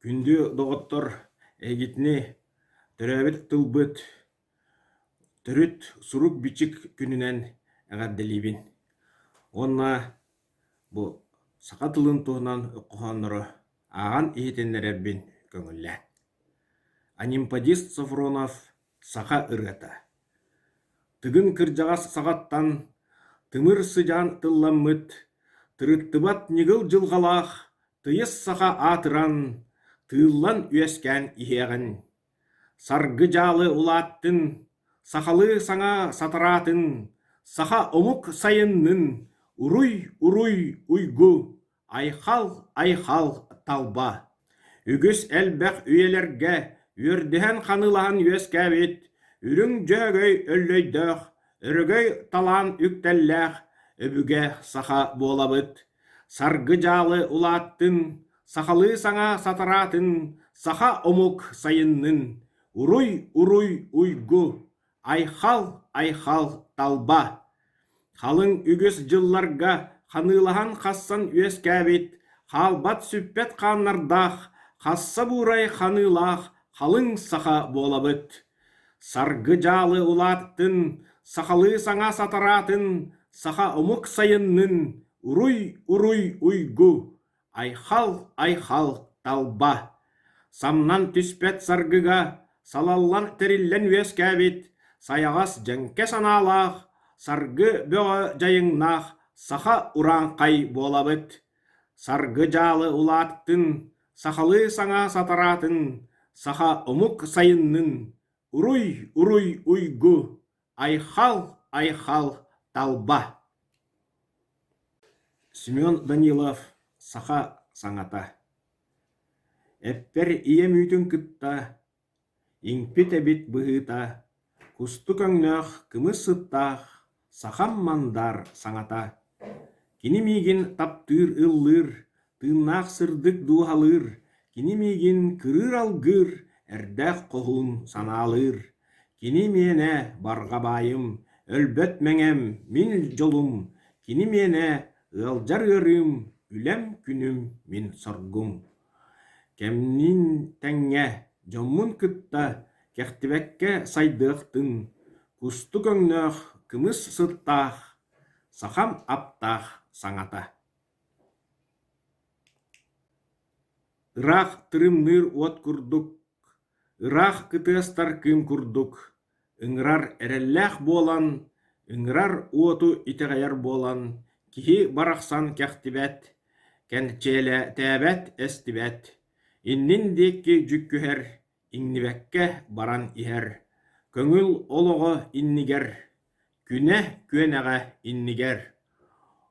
Күндү доғыттор эгитни төрөбүт тылбыт төрүт сурук бичик күнүнен эҕэрдэлиибин. Онна бу саха тылын туһунан ыккоһонноро ааҕан иһитиннэрэрбин көҥүллээн. Анимпадист Софронов саха ырыата. Тыгын кырдьаҕас саҕаттан тымыр сыдьаан тылламмыт, тырыттыбат ньыгыл дьылҕалаах тыйыс саха аатыран, тыыллан үөскээн иһиэҕин. Саргы дьаалы улааттын, сахалыы саҥа сатараатын, саха омук сайыннын, уруй уйгу, айхал талба. Үгүс элбэх үелерге үөрдөһөн ханылаһан үөскээбит, үрүҥ дьөһөгөй өллөйдөөх, өрөгөй талаан үктэллээх, өбүгэ саха буолабыт. Саргы дьаалы улааттын, сахалыы саҥа сатараатын, саха омук сайыннын, уруй уйгу, айхал талба. Халыҥ үгүс дьылларга ханылаһан хассан үөскээбит, хаалбат сүппэт хааннардаах, хасса буурай ханылаах халыҥ саха буолабыт. Саргы дьаалы улааттын, сахалыы саҥа сатараатын, саха омук сайыннын, уруй уйгу, айхал талба. Самнан түспэт саргыга салаллан тэриллэн үөскээбит, саяҕас дьэҥкэ санаалаах, саргы бөҕө дьайыҥнаах саха урааңхай буолабыт. Саргы дьаалы улааттын, сахалыы саҥа сатараатын, саха омук сайыннын, уруй уйгу, айхал талба. Семен Данилов саха саҥата. Эппер ийэ мүүтүн кытта, иҥпит эбит быһыыта, кусту көҥнөөх кымыс сыттаах, сахам мандар саҥата. Кини миигин таптыыр ыллыыр, тыыннаах сырдык дууһалыыр, кини миигин кырыыр алгыыр, эрдээх коһуун санаалыыр. Кини миэнэ барга баайым, өлбөт мэҥэм, мин дьолум, кини миэнэ ыалдьар ыарыым, үлэм күнүм мин соргум. Кэмнин тэҥҥэ дьоммун кытта кэхтибэккэ сайдыахтын, кусту көҥнөөх кымыс сыттаах, сахам аптаах саҥата. Ыраах тырымныыр уот курдук, ыраах кытыастар кыым курдук, ыҥырар эрэллээх буолан, ыҥырар уоту итэҕэйэр буолан, киһи барахсан кэхтибэт, кэнчээлэ тээбэт эстибэт, иннин диэкки дьүккүһэр, иҥнибэккэ баран иһэр, көҥүл олоҕо иннигэр, күнэ күөнэҕэ иннигэр.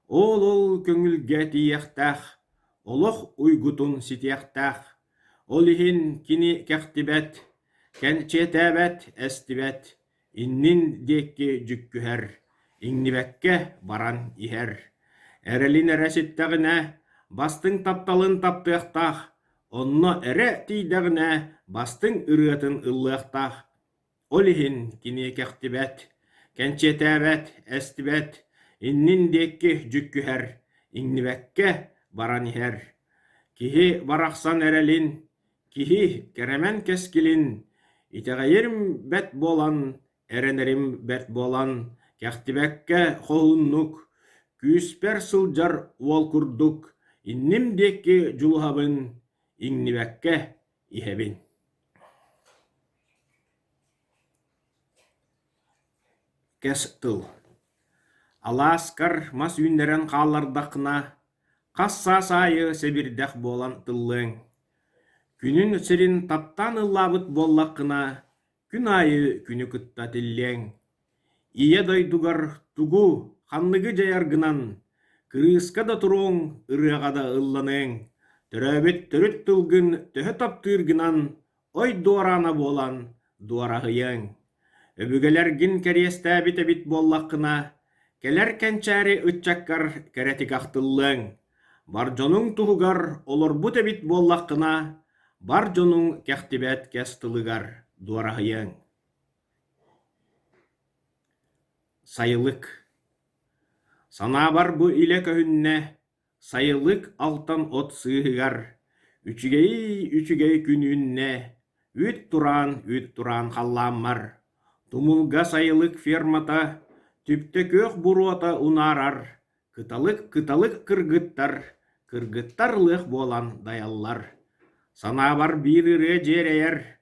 Ол көҥүлгэ тиийэхтээх, олох уйгутун ситиэхтээх, ол иһин кини кэхтибэт, кэнчиэтээбэт эстибэт, иннин диэкки дьүккүһэр, иҥнибэккэ баран иһэр. Эрэлин эрэситтэҕинэ бастыҥ тапталын таптыахтаах, онно эрэ тиийдэҕинэ бастыҥ ырыатын ыллыахтаах, ол иһин кини кэхтибэт, кэнчиэтээбэт эстибэт, иннин диэкки дьүккүһэр, иҥнибэккэ баран иһэр. Киһи барахсан эрэлин, киһи кэрэмэн кэскилин, итэҕэйирим бэт буолан, эрэнэрим бэт буолан, кэхтибэккэ хоһууннук, күүспэр сылдьар уол курдук, инним диэкки дьулуһабын, иҥнибэккэ иһэбин. Кэс тыл. Алааскар мас үүннэрэн хааллардаххына, хас саасаайы сэбирдэх буолан тыллыың. Күнүн сирин таптаан ыллаабыт буоллаххына, күн аайы күнү кытта тиллиэң. Ийэ дойдугар тугу ханныгы дьайаргынан, кырыыска да туруоҥ, ырыаҕа да ылланыың, төрөөбүт төрүт тылгын төһө таптыыргынан, ой дуораана буолан, дуораһыйыың. Өбүгэлэргин кэриэстээбит эбит буоллаххына, келэр кэнчээри ыччаккар кэретигахтыллыың. Бар дьонуҥ туһугар олорбут эбит буоллаххына, бар дьонуҥ кэхтибэт кэс тылыгар дуораһыйыың. Сайылык. Санаабар бу илэ көһүннэ, сайылык алтан от сыыһыгар, Үчүгей күнүнне, үт туран халламар. Тумулга сайылык фермата, түпте көк буруата унарар. Кыталык кыргыттарлык болан даяллар. Санабар бир ыры жерейер,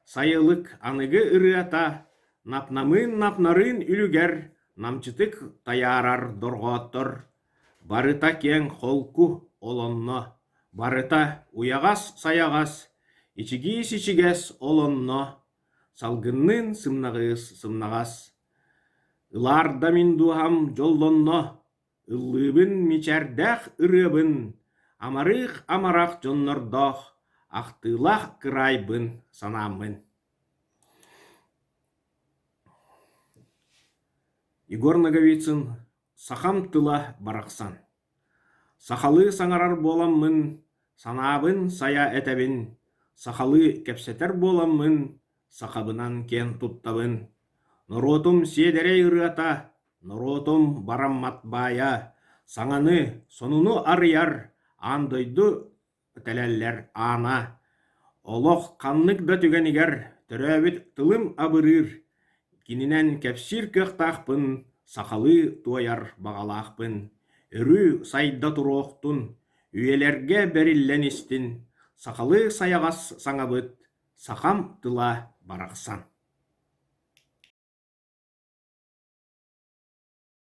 сайылык аныгы ырыата, напнарын үлүгер, намчытык таярар доргооттор. Барыта кен холку олонно, барыта уягас саягас, ичигис олонно, салгыннын сымнагас. Иларда мин дуham жолдонно, ыллыбын мичердэх ырыбын, амарах жоннордох, ақтылах кырайбын санамын. Егор Наговицын сахам тыла барақсан. Сахалы саңарар боламмын, санабын сая этебин, сахалы кепсетер боламмын, сахабынан кен туттабын. Норотум седерей ырыата, норотум барамматбая, саңаны сонуну арыяр, андойду тәләлләр ана. Олох каннык да түгенигер, төрөбіт тылым абырыр, кининен кепсир көхтақпын, сахалы туаяр бағалақпын. Өрү сайда туроқтун, үйелерге берилленистин, сахалы саягас саңабыт, сахам тыла барақсан.